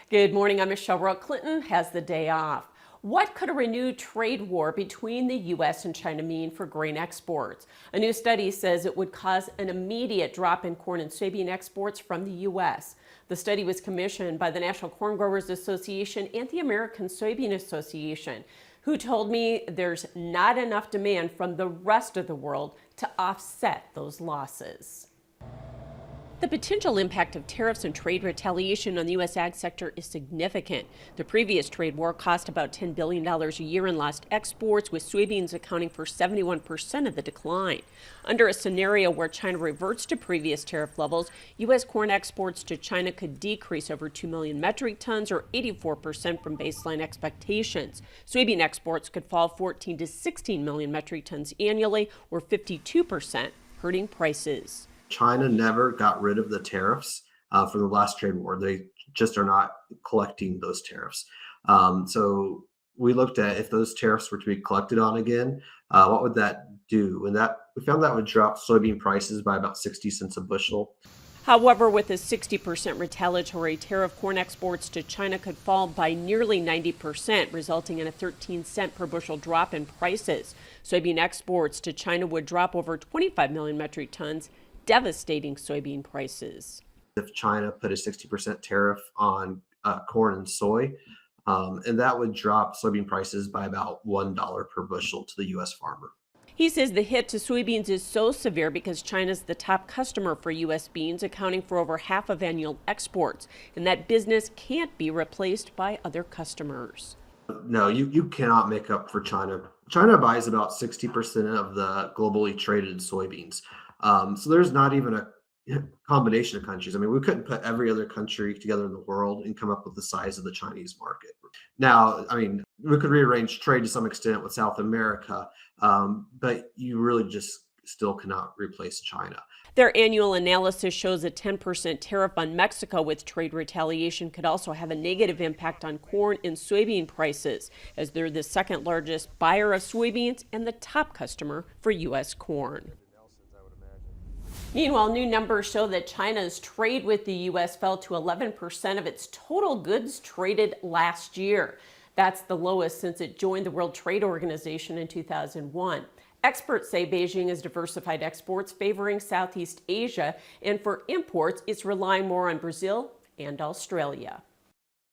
Good morning, I'm Michelle Rowe. Clinton has the day off. What could a renewed trade war between the U.S. and China mean for grain exports? A new study says it would cause an immediate drop in corn and soybean exports from the U.S. The study was commissioned by the National Corn Growers Association and the American Soybean Association, who told me there's not enough demand from the rest of the world to offset those losses. The potential impact of tariffs and trade retaliation on the U.S. ag sector is significant. The previous trade war cost about $10 billion a year in lost exports, with soybeans accounting for 71% of the decline. Under a scenario where China reverts to previous tariff levels, U.S. corn exports to China could decrease over 2 million metric tons, or 84% from baseline expectations. Soybean exports could fall 14 to 16 million metric tons annually, or 52%, hurting prices. China never got rid of the tariffs from the last trade war. They just are not collecting those tariffs. So we looked at if those tariffs were to be collected on again, what would that do? And we found that would drop soybean prices by about 60 cents a bushel. However, with a 60% retaliatory tariff, corn exports to China could fall by nearly 90%, resulting in a 13-cent per bushel drop in prices. Soybean exports to China would drop over 25 million metric tons, devastating soybean prices. If China put a 60% tariff on corn and soy, and that would drop soybean prices by about $1 per bushel to the U.S. farmer. He says the hit to soybeans is so severe because China's the top customer for U.S. beans, accounting for over half of annual exports, and that business can't be replaced by other customers. No, you cannot make up for China. China buys about 60% of the globally traded soybeans. So there's not even a combination of countries. I mean, we couldn't put every other country together in the world and come up with the size of the Chinese market. Now, I mean, we could rearrange trade to some extent with South America, but you really just still cannot replace China. Their annual analysis shows a 10% tariff on Mexico with trade retaliation could also have a negative impact on corn and soybean prices, as they're the second largest buyer of soybeans and the top customer for U.S. corn. Meanwhile, new numbers show that China's trade with the U.S. fell to 11% of its total goods traded last year. That's the lowest since it joined the World Trade Organization in 2001. Experts say Beijing has diversified exports, favoring Southeast Asia, and for imports, it's relying more on Brazil and Australia.